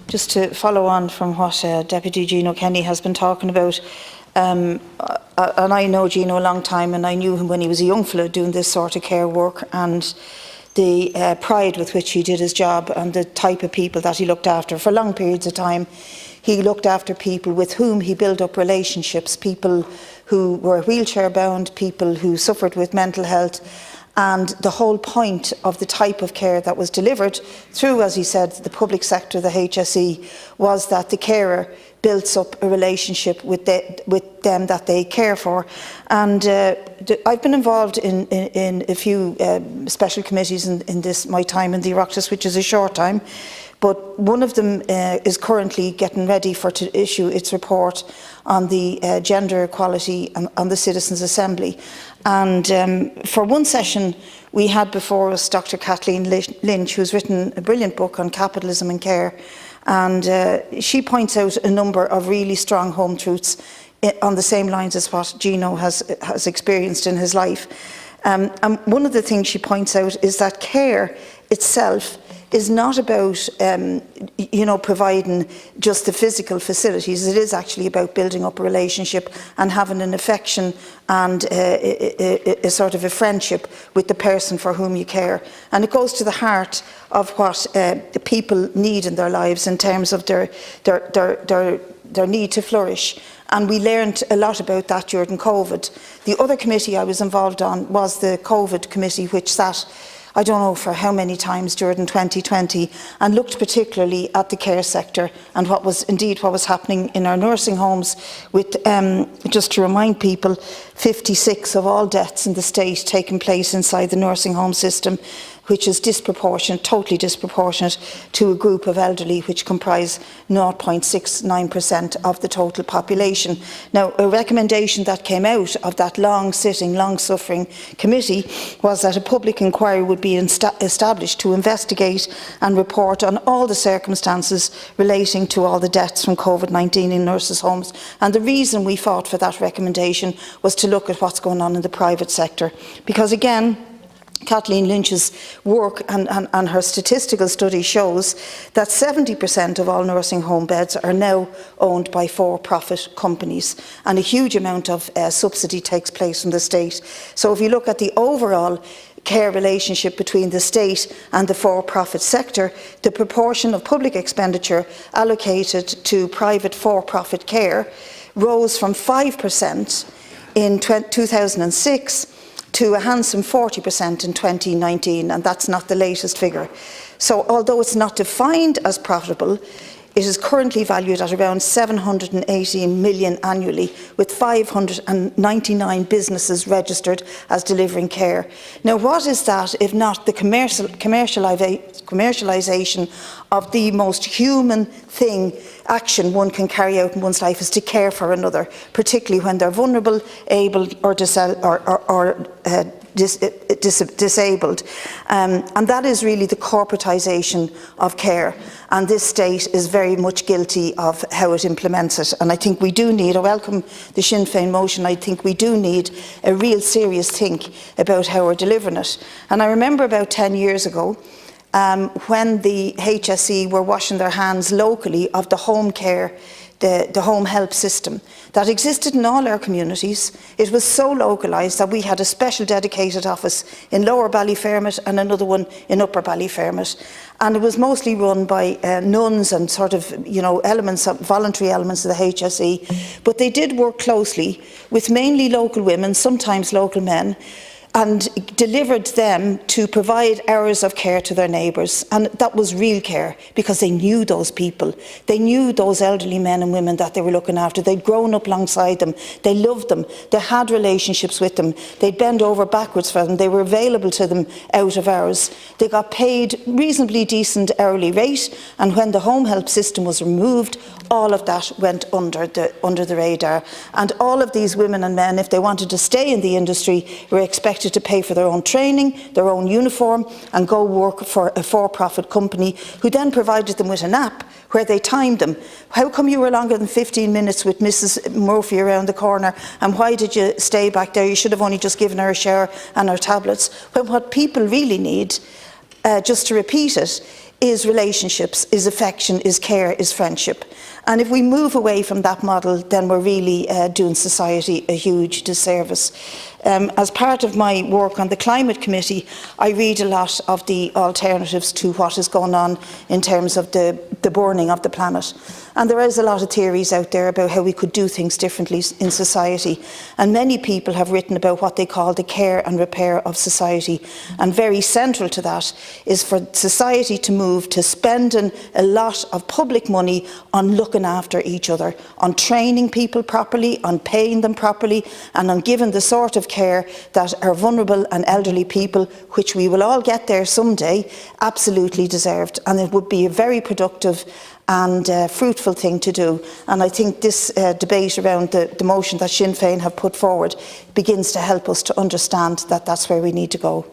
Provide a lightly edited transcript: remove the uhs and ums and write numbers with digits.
Just to follow on from what Deputy Gino Kenny has been talking about, and I know Gino a long time, and I knew him when he was a young fellow doing this sort of care work, and the pride with which he did his job and the type of people that he looked after for long periods of time. He looked after people with whom he built up relationships, people who were wheelchair bound, people who suffered with mental health. And the whole point of the type of care that was delivered through, as he said, the public sector, the HSE, was that the carer builds up a relationship with them that they care for. And I've been involved in a few special committees in this my time in the Oireachtas, which is a short time. But one of them is currently getting ready to issue its report on the gender equality and on the Citizens' Assembly. And for one session we had before us Dr. Kathleen Lynch, who's written a brilliant book on capitalism and care. And she points out a number of really strong home truths on the same lines as what Gino has experienced in his life. And one of the things she points out is that care itself is not about, providing just the physical facilities. It is actually about building up a relationship and having an affection and a sort of a friendship with the person for whom you care. And it goes to the heart of what the people need in their lives in terms of their need to flourish. And we learned a lot about that during COVID. The other committee I was involved on was the COVID committee, which sat, I don't know for how many times during 2020, and looked particularly at the care sector and what was happening in our nursing homes with, just to remind people, 56 of all deaths in the state taking place inside the nursing home system, which is disproportionate, totally disproportionate to a group of elderly which comprise 0.69% of the total population. Now, a recommendation that came out of that long-sitting, long-suffering committee was that a public inquiry would be established to investigate and report on all the circumstances relating to all the deaths from COVID-19 in nurses' homes. And the reason we fought for that recommendation was to look at what's going on in the private sector. Because again, Kathleen Lynch's work and her statistical study shows that 70% of all nursing home beds are now owned by for-profit companies, and a huge amount of subsidy takes place from the state. So if you look at the overall care relationship between the state and the for-profit sector, the proportion of public expenditure allocated to private for-profit care rose from 5% in 2006 to a handsome 40% in 2019, and that's not the latest figure. So although it's not defined as profitable, it is currently valued at around 718 million annually, with 599 businesses registered as delivering care. Now, what is that if not the commercialisation of the most human action one can carry out in one's life, is to care for another, particularly when they're vulnerable, able or disabled. And that is really the corporatisation of care. And this state is very much guilty of how it implements it. And I think we do need, I welcome the Sinn Féin motion, I think we do need a real serious think about how we're delivering it. And I remember about 10 years ago, when the HSE were washing their hands locally of the home care, the home help system that existed in all our communities. It was so localised that we had a special dedicated office in Lower Ballyfermot and another one in Upper Ballyfermot, and it was mostly run by nuns and sort of, voluntary elements of the HSE, but they did work closely with mainly local women, sometimes local men, and delivered them to provide hours of care to their neighbours. And that was real care, because they knew those people. They knew those elderly men and women that they were looking after. They'd grown up alongside them. They loved them. They had relationships with them. They'd bend over backwards for them. They were available to them out of hours. They got paid reasonably decent hourly rate, and when the home help system was removed, all of that went under the radar. And all of these women and men, if they wanted to stay in the industry, were expected to pay for their own training, their own uniform, and go work for a for-profit company who then provided them with an app where they timed them. How come you were longer than 15 minutes with Mrs. Murphy around the corner, and why did you stay back there? You should have only just given her a shower and her tablets. When what people really need, just to repeat it, is relationships, is affection, is care, is friendship. And if we move away from that model, then we're really doing society a huge disservice. As part of my work on the Climate Committee, I read a lot of the alternatives to what is going on in terms of the burning of the planet. And there is a lot of theories out there about how we could do things differently in society. And many people have written about what they call the care and repair of society. And very central to that is for society to move to spending a lot of public money on looking after each other, on training people properly, on paying them properly, and on giving the sort of care that our vulnerable and elderly people, which we will all get there someday, absolutely deserved. And it would be a very productive and fruitful thing to do. And I think this debate around the motion that Sinn Féin have put forward begins to help us to understand that that's where we need to go.